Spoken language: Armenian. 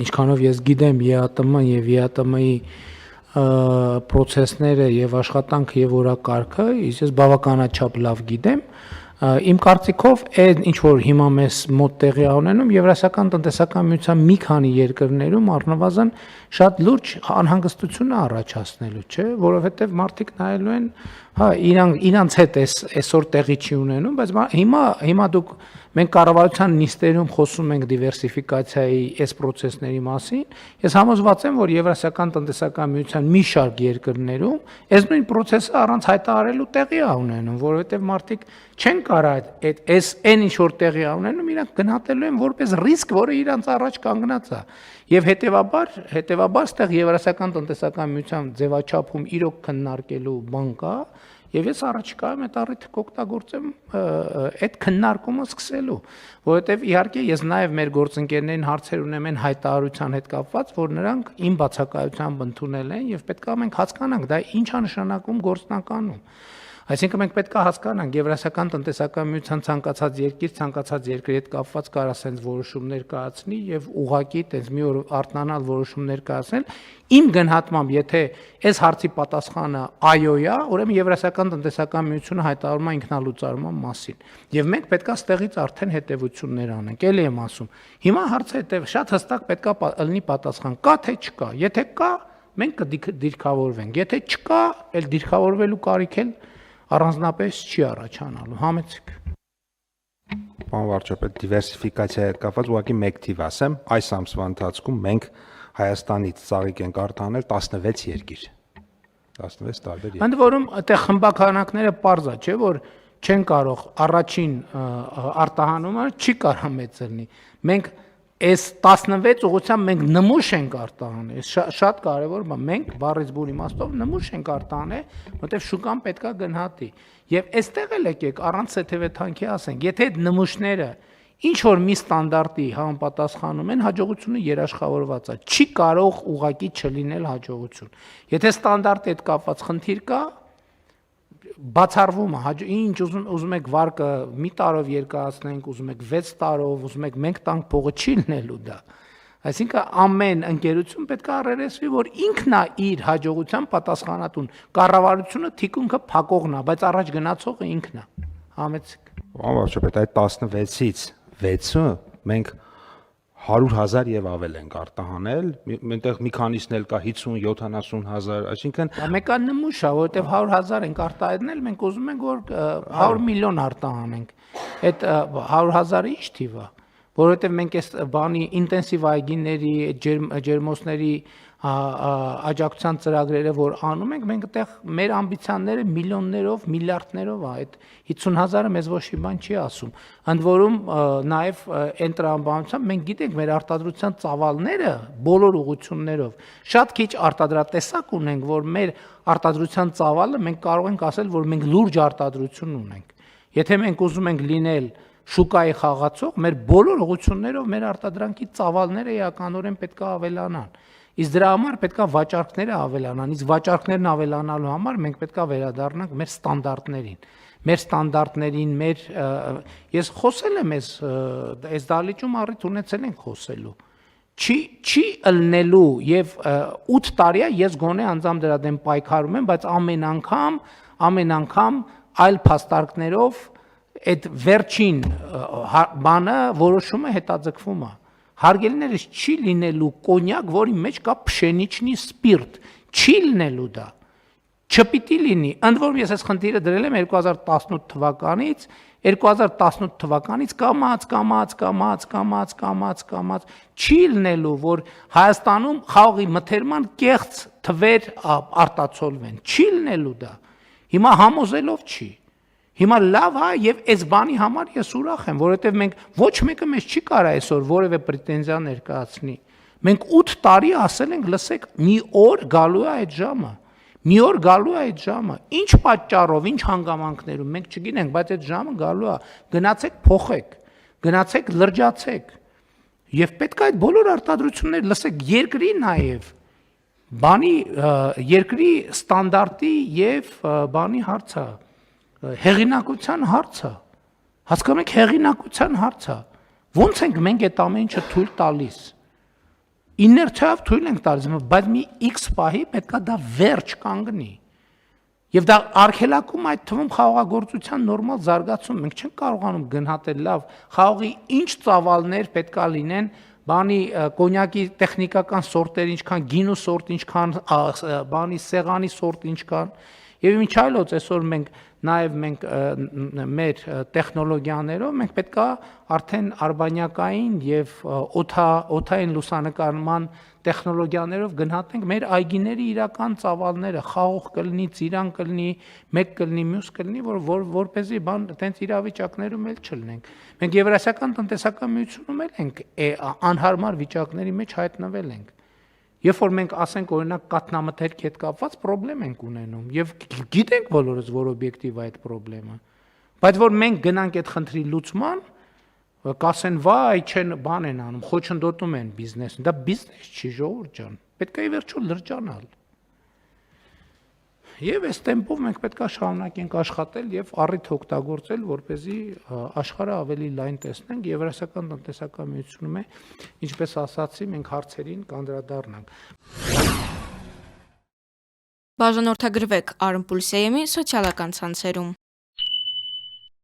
ինչքանով ես գիտեմ ԵԱՏՄ եւ ԵԱՏՄ-ի process-ները եւ աշխատանքը եւ օրակարգը, ես բավականաչափ լավ գիտեմ։ Իմ կարծիքով այն ինչ որ հիմա մեզ մոտ տեղի ունենում Եվրասիական տնտեսական միության մի քանի երկրներում առնվազն շատ լուրջ անհանգստություն է առաջացնելու, չէ, որովհետեւ մարդիկ նայելու են, հա, իրանց հետ այսօր տեղի չի ունենում, բայց հիմա դուք մենք կառավարության նիստերում խոսում ենք դիվերսիֆիկացիայի այս process-ների մասին, ես համոզված եմ, որ Եվրասիական տնտեսական միության մի շարք երկրներում այս նույն process-ը առանց հայտարարելու տեղի է ունենում, որովհետեւ մարդիկ չեն կարա այս այն ինչ որ տեղի է ունենում, իրանք գնահատելու են որպես ռիսկ, որը իրանց առաջ կանգնած է։ Եվ հետևաբար ստեղ Եվրասիական տնտեսական միության ձևաչափում իրոք քննարկելու բան կա, եւ ես առաջիկայում այդ առիթը կօգտագործեմ այդ քննարկումը սկսելու, որովհետեւ իհարկե ես նաեւ մեր գործընկերներին հարցեր ունեմ այն հայտարարության հետ կապված, որ նրանք իմ բացակայությամբ ընդունել են եւ պետք է մենք հասկանանք դա ինչ է նշանակում գործնականում։ Այսինքն մենք պետք է հասկանանք Եվրասիական տնտեսական միության ցանկացած երկրի հետ կապված կարա ասենց որոշումներ կայացնի եւ ուղղակի տես մի օր արտանալ որոշումներ կայացնել։ Իմ գնահատմամբ, եթե այս հարցի պատասխանը այո է, ուրեմն Եվրասիական տնտեսական միությունը հայտարարում է ինքնալուծարման մասին։ Եւ մենք պետք է ստեղից արդեն հետեւություններ անենք։ Էլի եմ ասում։ Հիմա հարցը շատ հստակ պետք է լինի պատասխան՝ կա թե չկա։ Եթե կա, մենք կդիրքավորվենք։ Եթե չկա, այլ դիրքավորվելու կարիք էլ առանձնապես չի առաջանալու, համեցեք։ Պարոն վարչապետ, դիվերսիֆիկացիայի հետ կապված ուղղակի մեկ թիվ ասեմ, այս ամսվա ընթացքում մենք Հայաստանից ծաղիկ ենք արտահանել 16 երկիր։ 16 տարբեր երկիր։ Ընդ որում, այդտեղ խմբականակները պարզ է, չէ՞, որ չեն կարող առաջին արտահանումը չի կարող մեծ լինի։ Մենք այս 16 ուղղությամբ մենք նմուշ ենք արտահանել, շատ կարևոր բան, մենք բառից բուն իմաստով նմուշ ենք արտահանել, որտեղ շուկան պետքա գնահատի։ Եվ այստեղ էլ եկեք առանց թեթևեթանքի ասենք, եթե այդ նմուշները ինչ որ մի ստանդարտի համապատասխանում են, հաջողությունը երաշխավորված է, չի կարող ուղղակի չլինել հաջողություն։ Եթե ստանդարտի հետ կապված խնդիր կա, բացառվում է, ինչ ուզում եք վարկը մի տարով երկարացնենք, ուզում եք 6 տարով, ուզում եք մենք տանք փողը չի լինելու դա։ Այսինքն ամեն ընկերություն պետք է առերեսվի, որ ինքն է իր հաջողության պատասխանատուն։ Կառավարությունը թիկունքը փակողն է, բայց առաջ գնացողը ինքն է։ Համեցեք։ Պարոն վարչապետ, այդ 16-ից 6-ը մենք 100,000 եւ ավել ենք արտահանել, այնտեղ մի քանիսն էլ կա 50-70,000, այսինքն մեկը նմուշ է, որովհետեւ 100,000 ենք արտահայտնել, մենք ուզում ենք որ 100 միլիոն արտահանենք։ Այդ 100,000-ը ի՞նչ թիվ է, որովհետեւ մենք այս բանի ինտենսիվ այգիների, ջերմոցների աջակցության ծրագրերը որ անում ենք, մենք այդտեղ մեր ամբիցիաները միլիոններով, միլիարդներով է, այդ 50,000-ը մեզ ոչ մի բան չի ասում։ Ընդ որում նաև այն տրամաբանությամբ մենք գիտենք մեր արտադրության ծավալները բոլոր ուղղություններով շատ քիչ արտադրատեսակ ունենք, որ մեր արտադրության ծավալը մենք կարող ենք ասել, որ մենք լուրջ արտադրություն ունենք։ Եթե մենք ուզում ենք լինել շուկայի խաղացող, մեր բոլոր ուղղություններով մեր արտադրանքի ծավալները էականորեն պետք է ավելանան։ Իսկ դրա համար պետք է վաճառքները ավելանան, իսկ վաճառքներն ավելանալու համար մենք պետք է վերադառնանք մեր ստանդարտներին։ Մեր ստանդարտներին, ես խոսել եմ այս դահլիճում առիթ ունեցել ենք խոսելու։ Չի ըլնելու եւ 8 տարի է ես գոնե անձամբ դրա դեմ պայքարում եմ, բայց ամեն անգամ այլ փաստարկներով այդ վերջին բանը որոշումը հետաձգվում է։ Հարգելիներս չի լինելու կոնյակ, որի մեջ կա փշենիչնի սպիրտ, չի լինելու դա, չպիտի լինի, ընդ որում ես այս խնդիրը դրել եմ 2018 թվականից, 2018 թվականից կամած, չի լինելու, որ Հայաստանում խաղողի մթերման կեղծ թվեր արտացոլվեն, չի լինելու դա, հիմա համոզելով չի, հիմա լավ է եւ այս բանի համար ես ուրախ եմ, որովհետեւ մենք ոչ մեկը մեզ չի կարա այսօր որևէ պրետենզիա ներկայացնի։ Մենք 8 տարի ասել ենք, լսեք, մի օր գալու է այդ ժամը։ Ինչ պատճառով, ինչ հանգամանքներում մենք չգիտենք, բայց այդ ժամը գալու է։ Գնացեք փոխեք, գնացեք լրջացեք։ Եվ պետք է այդ բոլոր արտադրությունները, լսեք, երկրի նաեւ երկրի ստանդարտի եւ բանի հարցը հեղինակության հարցը, հասկանում եք հեղինակության հարցը, ոնց ենք մենք այդ ամեն ինչը թույլ տալիս, իներցիայով թույլ ենք տալիս, բայց մի X պահի պետքա դա վերջ կանգնի։ Եվ դա արգելակում այդ թվում խաղաղագործության նորմալ զարգացում։ Մենք չենք կարողանում գնահատել լավ խաղողի ինչ ծավալներ պետքա լինեն, բանի կոնյակի տեխնիկական սորտեր ինչքան, գինու սորտ ինչքան, բանի սեղանի սորտ ինչքան։ Եվ ինչ այլոց այսօր մենք մեր տեխնոլոգիաներով մենք պետքա արդեն արբանյակային եւ օդային լուսանկարման տեխնոլոգիաներով գնահատենք մեր այգիների իրական ծավալները, խաղող կլինի, ծիրան կլինի, մեկ կլինի, մյուս կլինի, որպեսզի բան տենց իրավիճակներում էլ չլինենք։ Մենք Եվրասիական տնտեսական միությունում էլ ենք անհարմար վիճակների մեջ հայտնվել ենք։ Երբ որ մենք ասենք օրինակ կաթնամթերքի հետ կապված խնդրեմ ենք ունենում եւ գիտենք բոլորս, որ օբյեկտիվ է այդ խնդրեմը, բայց որ մենք գնանք այդ խնդրի լուծման, կասեն վայ, չեն բան են անում, խոչընդոտում են բիզնեսին, դա բիզնես չի, ժողովուրդ ջան, պետք է ի վերջո լրջանալ։ Եվ այս տեմպով մենք պետք է շարունակենք աշխատել եւ առիթ օգտագործել, որպեսզի աշխարհը ավելի լայն տեսնենք, Եվրասիական տնտեսական միությունում է, ինչպես ասացի, մենք հարցերին կանդրադառնանք։ Բաժանորդագրվեք Armpulse-ի սոցիալական ցանցերում։